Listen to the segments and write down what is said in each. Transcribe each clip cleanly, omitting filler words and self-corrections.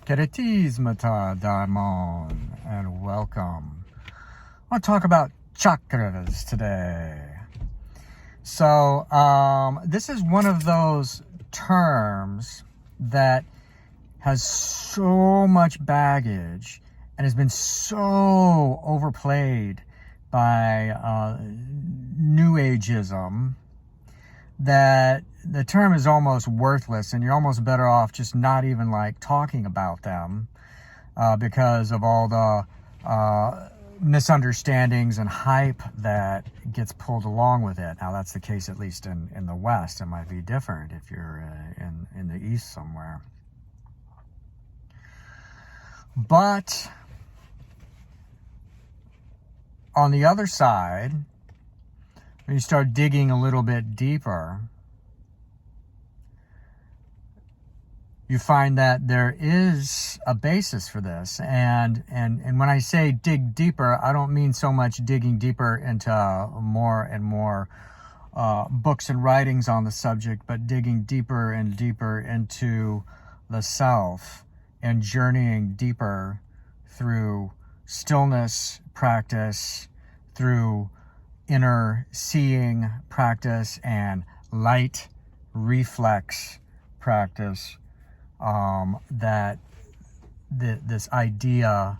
Keretismata Daimon, and welcome. I want to talk about chakras today. So, this is one of those terms that has so much baggage and has been so overplayed by New Ageism that the term is almost worthless, and you're almost better off just not even like talking about them because of all the misunderstandings and hype that gets pulled along with it. Now, that's the case at least in the West. It might be different if you're in the East somewhere. But on the other side, when you start digging a little bit deeper, you find that there is a basis for this. And when I say dig deeper, I don't mean so much digging deeper into more and more books and writings on the subject, but digging deeper and deeper into the self and journeying deeper through stillness practice, through inner seeing practice, and light reflex practice, that this idea,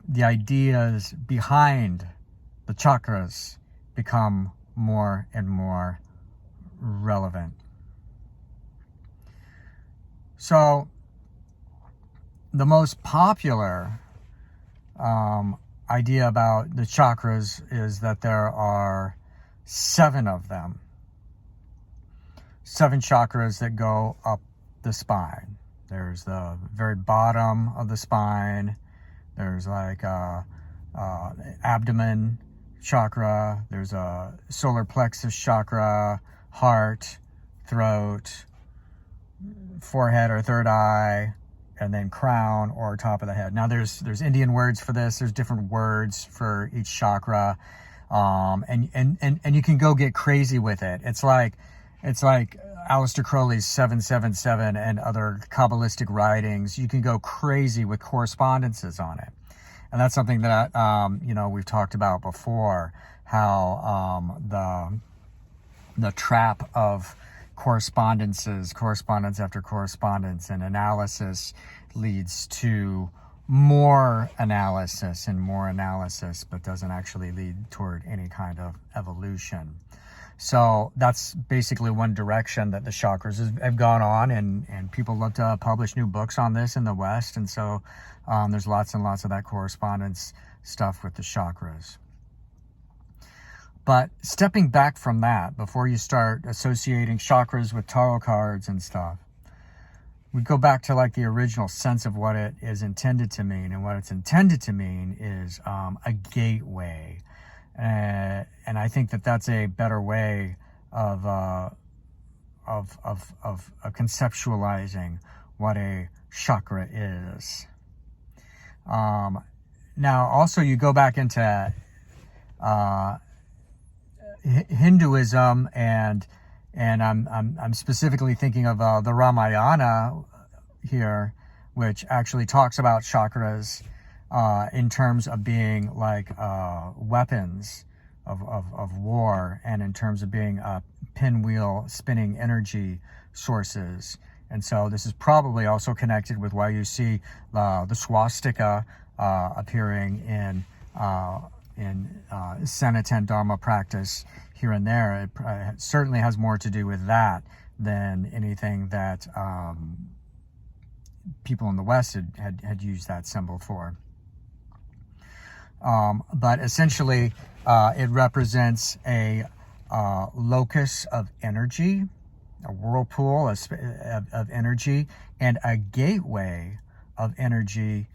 the ideas behind the chakras become more and more relevant. So the most popular idea about the chakras is that there are 7 of them. 7 chakras that go up the spine. There's the very bottom of the spine. There's like abdomen chakra. There's a solar plexus chakra, heart, throat, forehead or third eye, and then crown or top of the head. Now there's Indian words for this. There's different words for each chakra. And you can go get crazy with it. It's like Aleister Crowley's 777 and other Kabbalistic writings. You can go crazy with correspondences on it. And that's something that, we've talked about before, how the trap of correspondence after correspondence and analysis leads to more analysis and more analysis, but doesn't actually lead toward any kind of evolution. So that's basically one direction that the chakras have gone on, and people love to publish new books on this in the West. And so there's lots and lots of that correspondence stuff with the chakras. But stepping back from that, before you start associating chakras with tarot cards and stuff, we go back to like the original sense of what it is intended to mean. And what it's intended to mean is a gateway. And I think that that's a better way of conceptualizing what a chakra is. Now, also, you go back into Hinduism, and I'm specifically thinking of the Ramayana here, which actually talks about chakras in terms of being like weapons of war, and in terms of being pinwheel spinning energy sources. And so this is probably also connected with why you see the swastika appearing in Sanatan Dharma practice here and there. It certainly has more to do with that than anything that people in the West had used that symbol for. But essentially, it represents a locus of energy, a whirlpool of energy, and a gateway of energy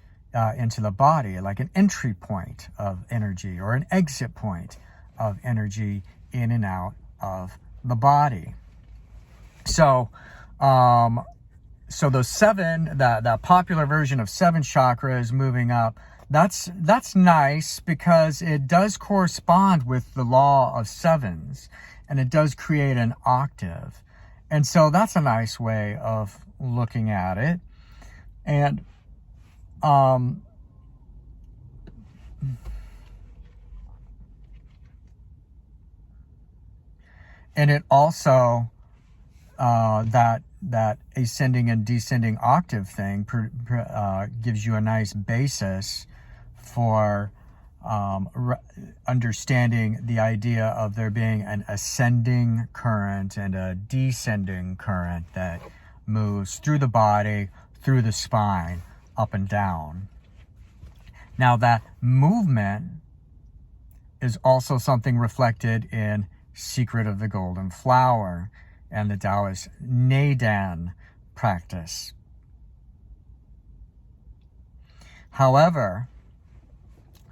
into the body, like an entry point of energy or an exit point of energy in and out of the body. So those 7, that popular version of 7 chakras moving up, that's nice because it does correspond with the law of 7s, and it does create an octave. And so that's a nice way of looking at it. And it also, that ascending and descending octave thing gives you a nice basis for understanding the idea of there being an ascending current and a descending current that moves through the body, through the spine, up and down. Now, that movement is also something reflected in Secret of the Golden Flower and the Taoist Neidan practice. However,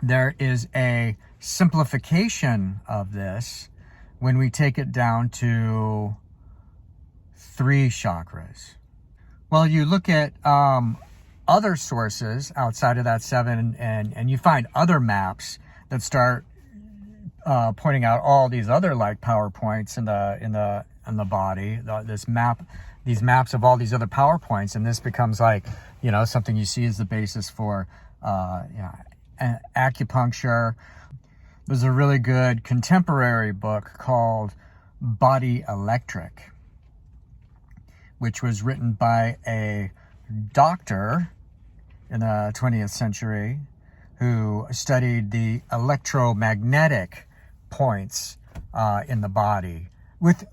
there is a simplification of this when we take it down to 3 chakras. Well, you look at other sources outside of that 7, and you find other maps that start pointing out all these other like power points in the body. These maps of all these other power points, and this becomes like, something you see as the basis for acupuncture. There's a really good contemporary book called Body Electric, which was written by a doctor in the 20th century who studied the electromagnetic points in the body with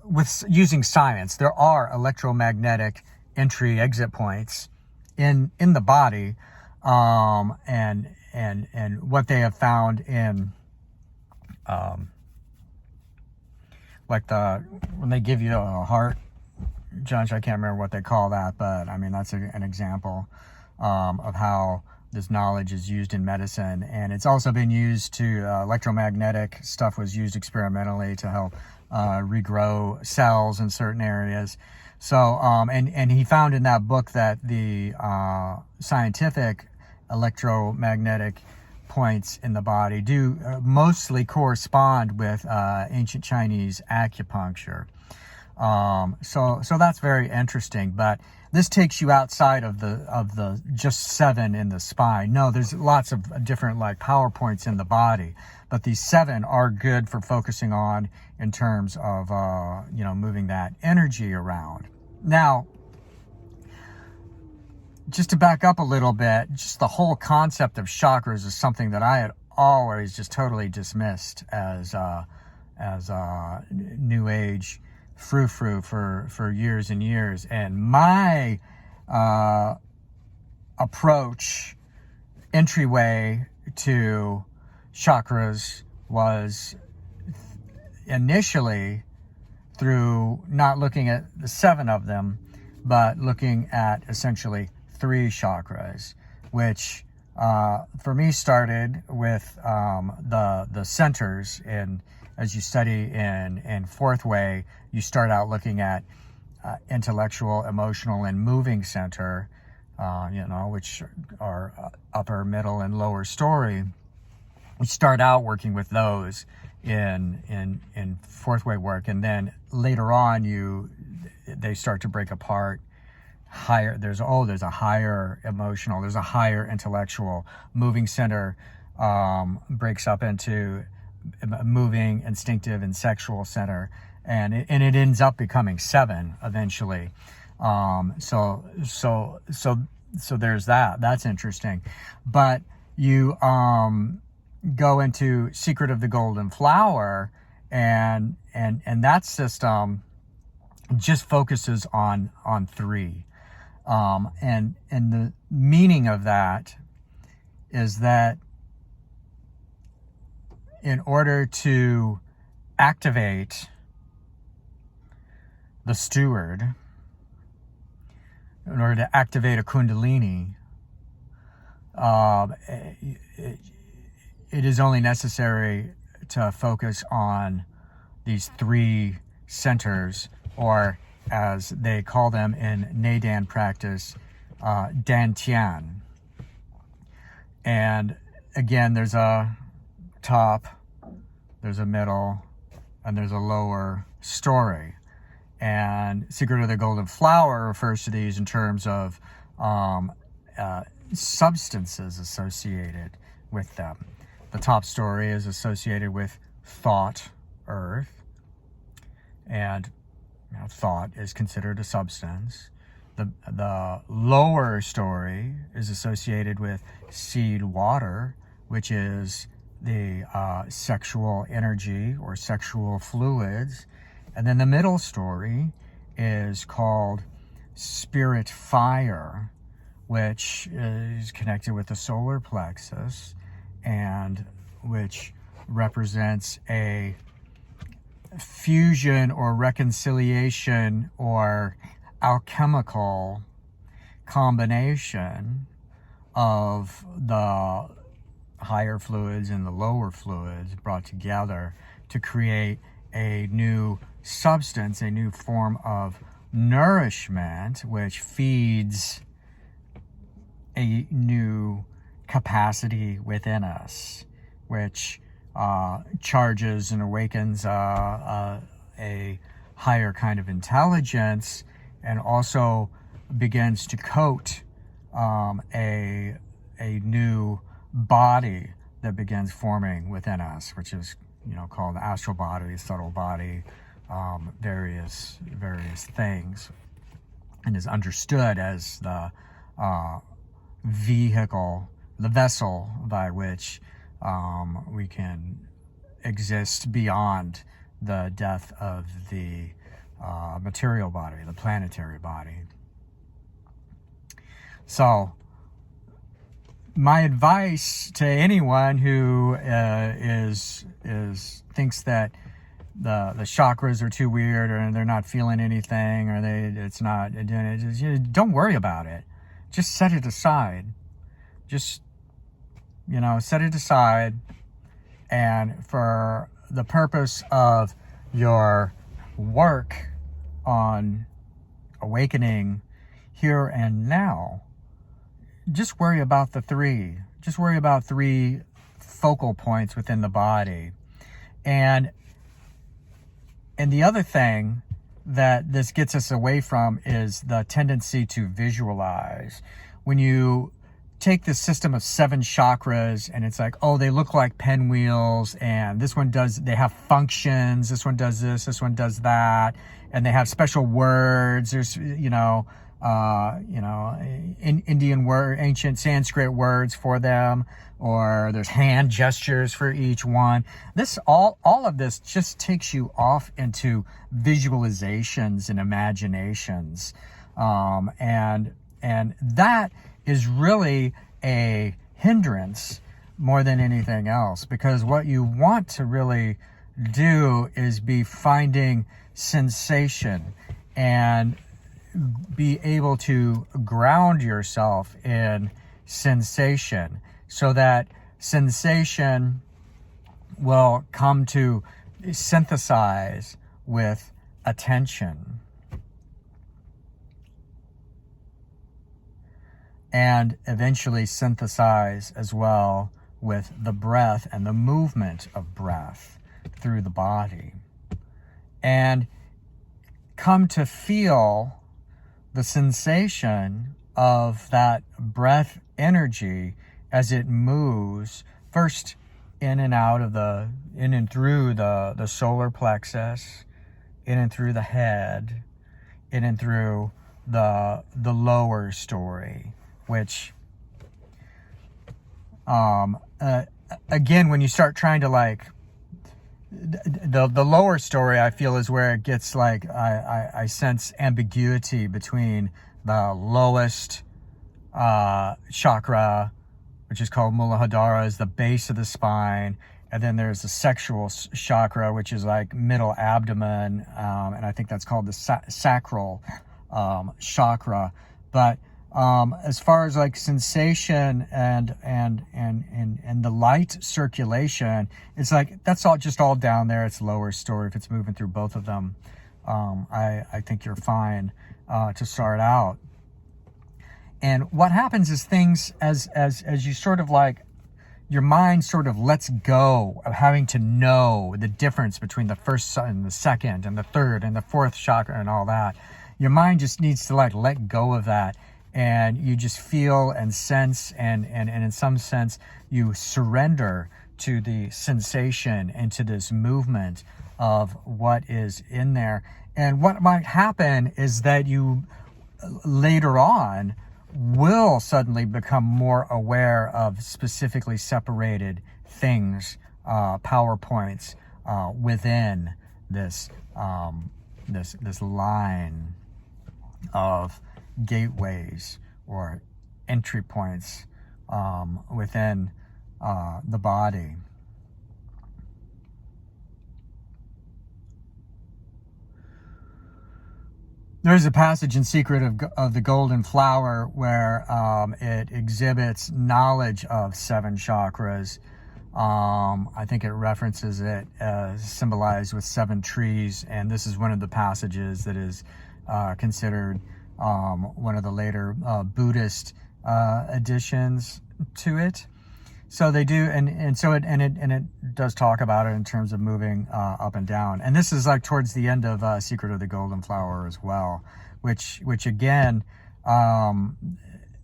using science. There are electromagnetic entry-exit points in the body, and what they have found in when they give you a heart, Josh, I can't remember what they call that, but I mean that's an example of how this knowledge is used in medicine. And it's also been used to electromagnetic stuff was used experimentally to help regrow cells in certain areas. So and he found in that book that the scientific electromagnetic points in the body do mostly correspond with ancient Chinese acupuncture. So that's very interesting, but this takes you outside of the just 7 in the spine. No, there's lots of different like power points in the body, but these 7 are good for focusing on in terms of moving that energy around. Now, just to back up a little bit, just the whole concept of chakras is something that I had always just totally dismissed as New Age frou-frou for years and years. And my entryway to chakras was initially through not looking at the 7 of them, but looking at essentially 3 chakras, which for me started with the centers. And as you study in 4th way, you start out looking at intellectual, emotional, and moving center, which are upper, middle, and lower story. We start out working with those in 4th way work, and then later on they start to break apart. There's a higher emotional, there's a higher intellectual. Moving center breaks up into moving, instinctive, and sexual center, and it ends up becoming 7 eventually. So there's that. That's interesting. But you go into Secret of the Golden Flower, and that system just focuses on 3. And the meaning of that is that in order to activate the steward, in order to activate a kundalini, it is only necessary to focus on these 3 centers, or as they call them in Neidan practice, Dantian. And again, there's a top, there's a middle, and there's a lower story. And Secret of the Golden Flower refers to these in terms of substances associated with them. The top story is associated with thought, earth, and thought is considered a substance. The lower story is associated with seed, water, which is the sexual energy or sexual fluids. And then the middle story is called spirit, fire, which is connected with the solar plexus and which represents a fusion or reconciliation or alchemical combination of the higher fluids and the lower fluids brought together to create a new substance, a new form of nourishment, which feeds a new capacity within us, which charges and awakens a higher kind of intelligence, and also begins to coat a new body that begins forming within us, which is called the astral body, subtle body, various things, and is understood as the vehicle, the vessel by which we can exist beyond the death of the material body, the planetary body. So my advice to anyone who thinks that the chakras are too weird, or they're not feeling anything, or it's not doing it, don't worry about it. Just set it aside. Just set it aside, and for the purpose of your work on awakening here and now, just worry about the three. Just worry about three focal points within the body. And the other thing that this gets us away from is the tendency to visualize. When you take the system of 7 chakras and it's like, oh, they look like pinwheels, and this one they have functions, this one does this one does that, and they have special words. There's, Indian word, ancient Sanskrit words for them, or there's hand gestures for each one. All of this just takes you off into visualizations and imaginations, and that is really a hindrance more than anything else, because what you want to really do is be finding sensation and be able to ground yourself in sensation, so that sensation will come to synthesize with attention, and eventually synthesize as well with the breath and the movement of breath through the body, and come to feel the sensation of that breath energy as it moves first in and through the solar plexus, in and through the head, in and through the lower story, which again, when you start trying to the lower story, I feel, is where it gets I sense ambiguity between the lowest chakra, which is called Muladhara, is the base of the spine, and then there's the sexual chakra, which is like middle abdomen, and I think that's called the sacral chakra. But as far as sensation and the light circulation, it's that's all down there. It's lower story. If it's moving through both of them, I think you're fine to start out. And what happens is things as you sort of your mind sort of lets go of having to know the difference between the first and the second and the third and the fourth chakra and all that. Your mind just needs to let go of that and you just feel and sense, and in some sense you surrender to the sensation and to this movement of what is in there. And what might happen is that you later on will suddenly become more aware of specifically separated things, power points within this this line of gateways or entry points within the body. There's a passage in Secret of the Golden Flower where it exhibits knowledge of 7 chakras. I think it references it symbolized with 7 trees, and this is one of the passages that is considered one of the later Buddhist additions to it. So they do, and so it does talk about it in terms of moving up and down. And this is like towards the end of Secret of the Golden Flower as well, which again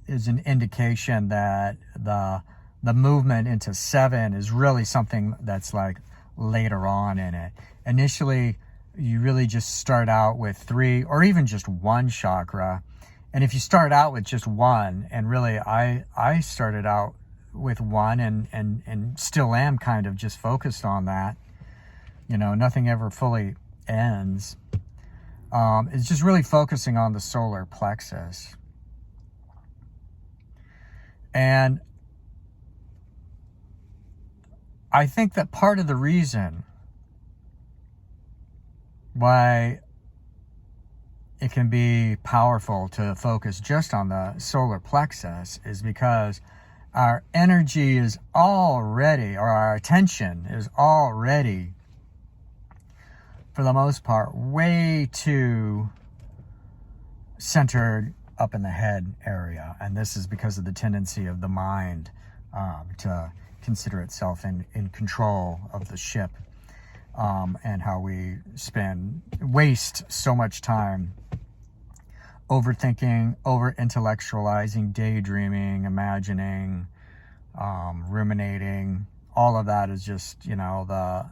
is an indication that the movement into 7 is really something that's like later on in it. Initially, you really just start out with 3 or even just 1 chakra. And if you start out with just 1, and really I started out with 1 and still am kind of just focused on that, you know, nothing ever fully ends. It's just really focusing on the solar plexus. And I think that part of the reason why it can be powerful to focus just on the solar plexus is because our energy is already, or our attention is already, for the most part, way too centered up in the head area. And this is because of the tendency of the mind to consider itself in control of the ship, and how we waste so much time overthinking, over-intellectualizing, daydreaming, imagining, ruminating. All of that is just, you know, the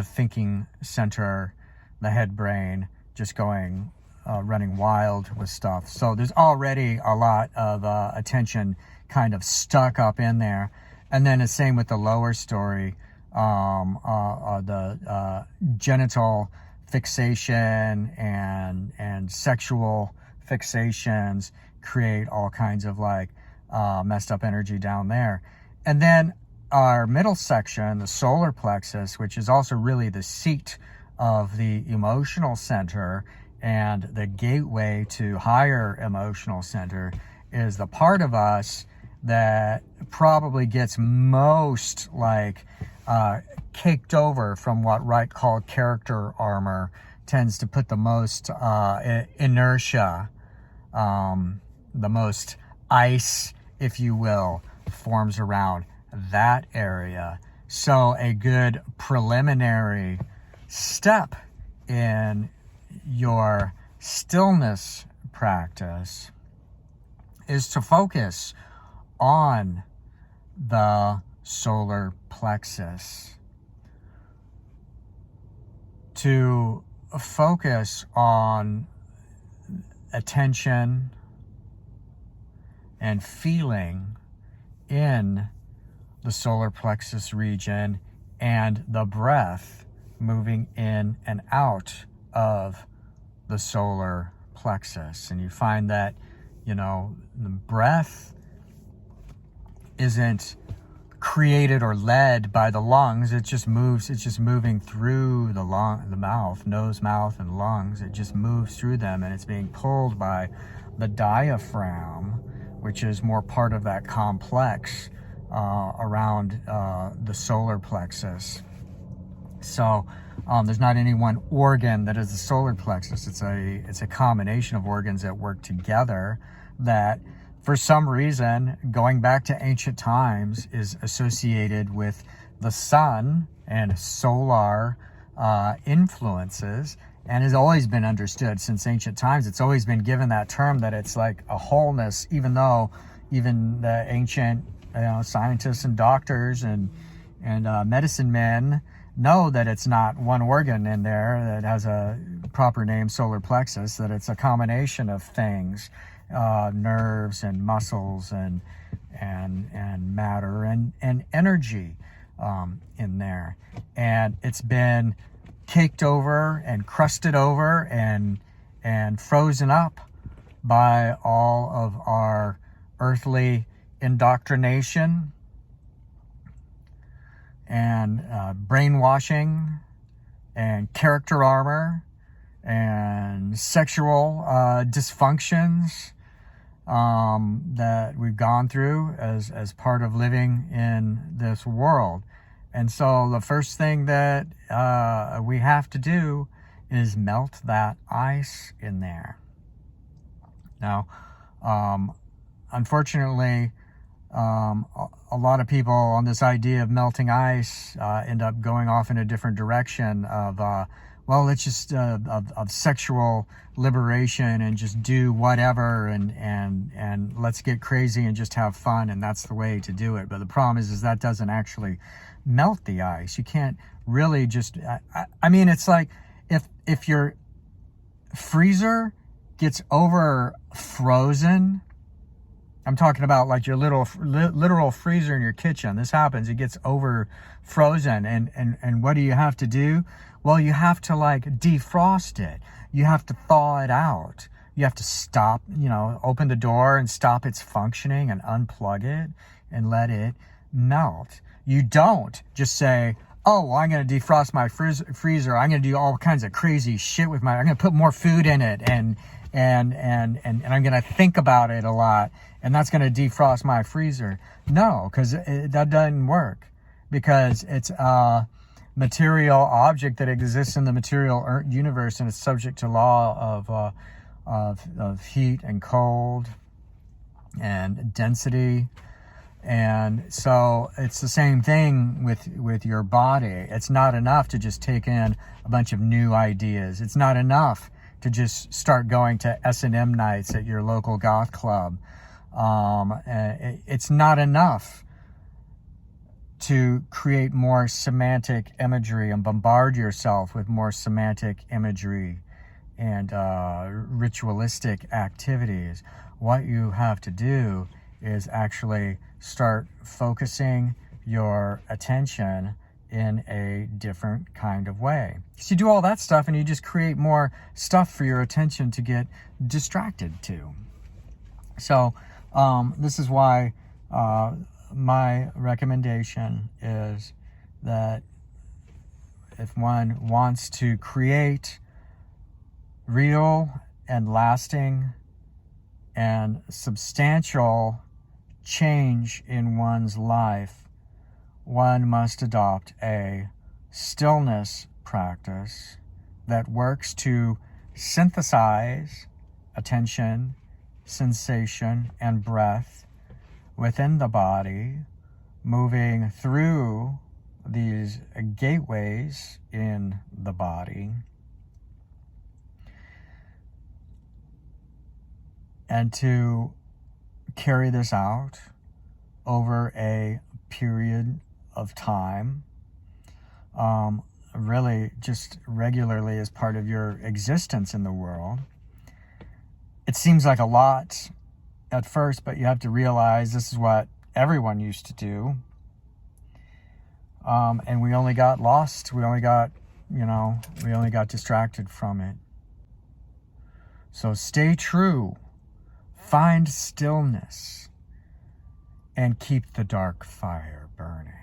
thinking center, the head brain, just going, running wild with stuff. So there's already a lot of attention kind of stuck up in there. And then the same with the lower story, the genital fixation and sexual fixations create all kinds of like messed up energy down there. And then our middle section, the solar plexus, which is also really the seat of the emotional center and the gateway to higher emotional center, is the part of us that probably gets most like caked over from what Wright called character armor, tends to put the most inertia, the most ice, if you will, forms around that area. So a good preliminary step in your stillness practice is to focus on the solar plexus, to focus on attention and feeling in the solar plexus region and the breath moving in and out of the solar plexus. And you find that, you know, the breath isn't created or led by the lungs. It just moves. It's just moving through the mouth, nose, mouth, and lungs. It just moves through them, and it's being pulled by the diaphragm, which is more part of that complex around the solar plexus. So there's not any one organ that is the solar plexus. It's a combination of organs that work together that, for some reason, going back to ancient times, is associated with the sun and solar influences. and has always been understood since ancient times. It's always been given that term that it's like a wholeness, even though even the ancient scientists and doctors and medicine men know that it's not one organ in there that has a proper name, solar plexus, that it's a combination of things, nerves and muscles and matter and energy in there. And it's been caked over and crusted over and frozen up by all of our earthly indoctrination and brainwashing and character armor and sexual dysfunctions that we've gone through as part of living in this world. And so the first thing that we have to do is melt that ice in there. Now, unfortunately, a lot of people on this idea of melting ice end up going off in a different direction of, let's just, of sexual liberation and just do whatever and let's get crazy and just have fun, and that's the way to do it. But the problem is that doesn't actually melt the ice. You can't really just, I mean, it's like if your freezer gets over frozen, I'm talking about like your literal freezer in your kitchen. This happens. It gets over frozen. And what do you have to do? Well, you have to like defrost it. You have to thaw it out. You have to stop, open the door and stop its functioning and unplug it and let it melt. You don't just say, oh, well, I'm going to defrost my freezer. I'm going to do all kinds of crazy shit with I'm going to put more food in it and I'm going to think about it a lot, and that's going to defrost my freezer. No, because that doesn't work, because it's a material object that exists in the material universe, and it's subject to law of heat and cold and density. And so it's the same thing with your body. It's not enough to just take in a bunch of new ideas. It's not enough to just start going to S&M nights at your local goth club. It's not enough to create more semantic imagery and bombard yourself with more semantic imagery and ritualistic activities. What you have to do is actually start focusing your attention in a different kind of way. So you do all that stuff and you just create more stuff for your attention to get distracted to. So this is why my recommendation is that if one wants to create real and lasting and substantial change in one's life, one must adopt a stillness practice that works to synthesize attention, sensation, and breath within the body, moving through these gateways in the body, and to carry this out over a period of time, really just regularly as part of your existence in the world. It seems like a lot at first, but you have to realize this is what everyone used to do. And we only got lost. We only got distracted from it. So stay true, find stillness, and keep the dark fire burning.